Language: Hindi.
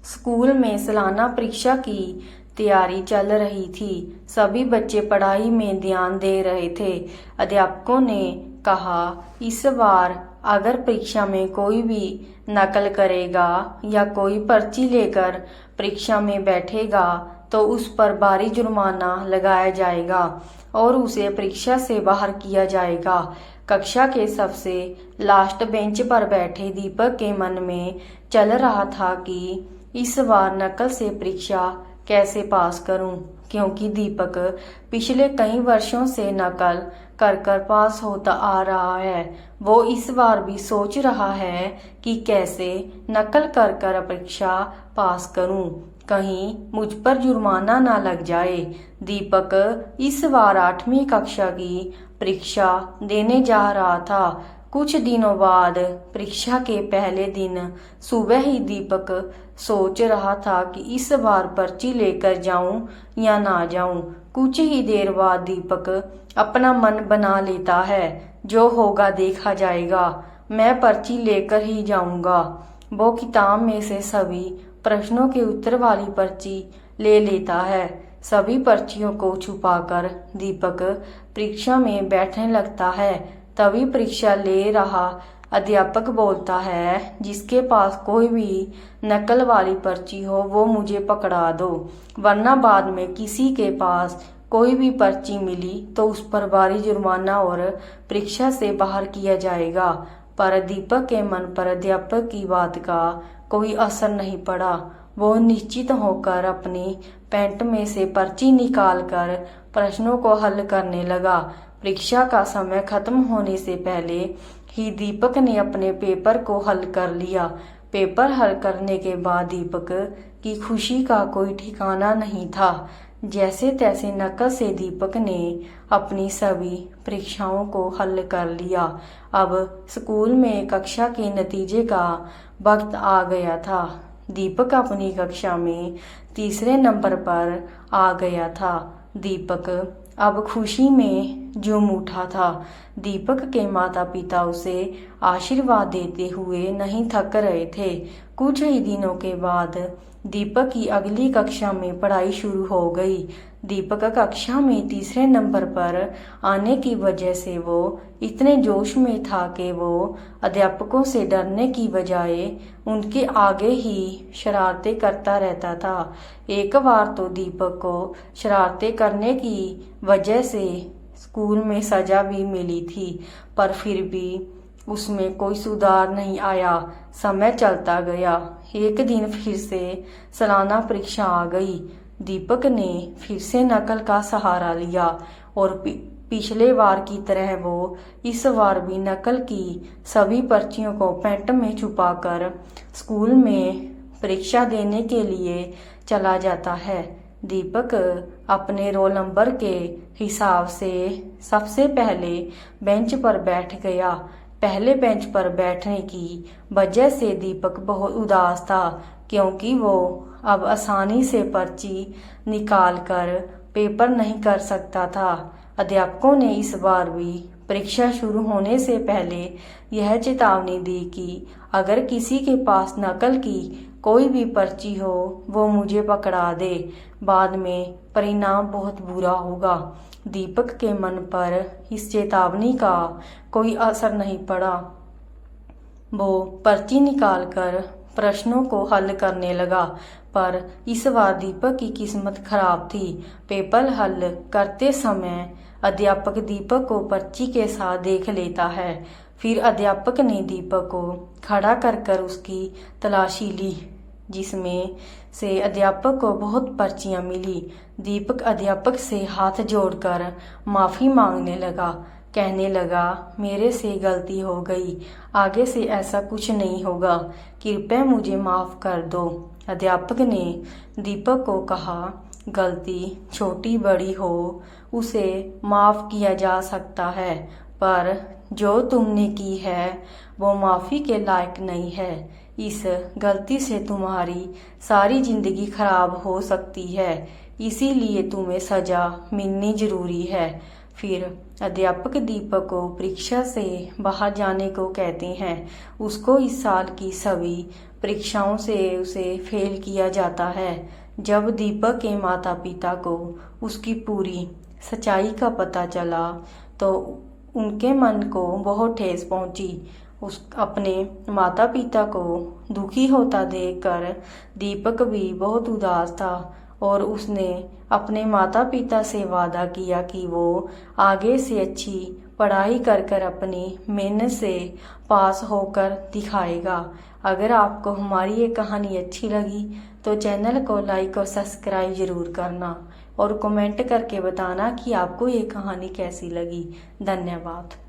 स्कूल में सालाना परीक्षा की तैयारी चल रही थी। सभी बच्चे पढ़ाई में ध्यान दे रहे थे। अध्यापकों ने कहा, इस बार अगर परीक्षा में कोई भी नकल करेगा या कोई पर्ची लेकर परीक्षा में बैठेगा तो उस पर भारी जुर्माना लगाया जाएगा और उसे परीक्षा से बाहर किया जाएगा। कक्षा के सबसे लास्ट बेंच पर बैठे दीपक के मन में चल रहा था कि इस बार नकल से परीक्षा कैसे पास करूं, क्योंकि दीपक पिछले कई वर्षों से नकल कर कर पास होता आ रहा है। वो इस बार भी सोच रहा है कि कैसे नकल कर कर परीक्षा पास करूं, कहीं मुझ पर जुर्माना ना लग जाए। दीपक इस बार 8वीं कक्षा की परीक्षा देने जा रहा था। कुछ दिनों बाद परीक्षा के पहले दिन सुबह ही दीपक सोच रहा था कि इस बार पर्ची लेकर जाऊं या ना जाऊं। कुछ ही देर बाद दीपक अपना मन बना लेता है, जो होगा देखा जाएगा, मैं पर्ची लेकर ही जाऊंगा। वो किताब में से सभी प्रश्नों के उत्तर वाली पर्ची ले लेता है। सभी पर्चियों को छुपाकर दीपक परीक्षा में बैठने लगता है। तभी परीक्षा ले रहा अध्यापक बोलता है, जिसके पास कोई भी नकल वाली पर्ची हो वो मुझे पकड़ा दो, वरना बाद में किसी के पास कोई भी पर्ची मिली तो उस पर भारी जुर्माना और परीक्षा से बाहर किया जाएगा। पर दीपक के मन पर अध्यापक की बात का कोई असर नहीं पड़ा। वो निश्चित होकर अपनी पैंट में से पर्ची निकालकर प्रश्नों को हल करने लगा। परीक्षा का समय खत्म होने से पहले ही दीपक ने अपने पेपर को हल कर लिया। पेपर हल करने के बाद दीपक की खुशी का कोई ठिकाना नहीं था। जैसे तैसे नकल से दीपक ने अपनी सभी परीक्षाओं को हल कर लिया। अब स्कूल में कक्षा के नतीजे का वक्त आ गया था। दीपक अपनी कक्षा में तीसरे नंबर पर आ गया था। दीपक अब खुशी में झूम उठा था। दीपक के माता पिता उसे आशीर्वाद देते हुए नहीं थक रहे थे। कुछ ही दिनों के बाद दीपक की अगली कक्षा में पढ़ाई शुरू हो गई। दीपक कक्षा में तीसरे नंबर पर आने की वजह से वो इतने जोश में था कि वो अध्यापकों से डरने की बजाय उनके आगे ही शरारतें करता रहता था। एक बार तो दीपक को शरारतें करने की वजह से स्कूल में सजा भी मिली थी, पर फिर भी उसमें कोई सुधार नहीं आया। समय चलता गया। एक दिन फिर से सालाना परीक्षा आ गई। दीपक ने फिर से नकल का सहारा लिया और पिछले बार की तरह वो इस बार भी नकल की सभी पर्चियों को पैंट में छुपाकर स्कूल में परीक्षा देने के लिए चला जाता है। दीपक अपने रोल नंबर के हिसाब से सबसे पहले बेंच पर बैठ गया। पहले बेंच पर बैठने की वजह से दीपक बहुत उदास था, क्योंकि वो अब आसानी से पर्ची निकालकर पेपर नहीं कर सकता था। अध्यापकों ने इस बार भी परीक्षा शुरू होने से पहले यह चेतावनी दी कि अगर किसी के पास नकल की कोई भी पर्ची हो वो मुझे पकड़ा दे, बाद में परिणाम बहुत बुरा होगा। दीपक के मन पर इस चेतावनी का कोई असर नहीं पड़ा। वो पर्ची निकालकर प्रश्नों को हल करने लगा, पर इस बार दीपक की किस्मत खराब थी। पेपर हल करते समय अध्यापक दीपक को पर्ची के साथ देख लेता है। फिर अध्यापक ने दीपक को खड़ा कर उसकी तलाशी ली, जिसमें से अध्यापक को बहुत पर्चियां मिली। दीपक अध्यापक से हाथ जोड़कर माफी मांगने लगा, कहने लगा, मेरे से गलती हो गई, आगे से ऐसा कुछ नहीं होगा, कृपया मुझे माफ कर दो। अध्यापक ने दीपक को कहा, गलती छोटी बड़ी हो उसे माफ किया जा सकता है, पर जो तुमने की है वो माफी के लायक नहीं है। इस गलती से तुम्हारी सारी जिंदगी खराब हो सकती है, इसीलिए तुम्हें सजा मिलनी जरूरी है। फिर अध्यापक दीपक को परीक्षा से बाहर जाने को कहते हैं। उसको इस साल की सभी परीक्षाओं से उसे फेल किया जाता है। जब दीपक के माता पिता को उसकी पूरी सच्चाई का पता चला तो उनके मन को बहुत ठेस पहुंची। उस अपने माता पिता को दुखी होता देखकर दीपक भी बहुत उदास था और उसने अपने माता पिता से वादा किया कि वो आगे से अच्छी पढ़ाई कर कर अपनी मेहनत से पास होकर दिखाएगा। अगर आपको हमारी ये कहानी अच्छी लगी तो चैनल को लाइक और सब्सक्राइब ज़रूर करना और कमेंट करके बताना कि आपको ये कहानी कैसी लगी। धन्यवाद।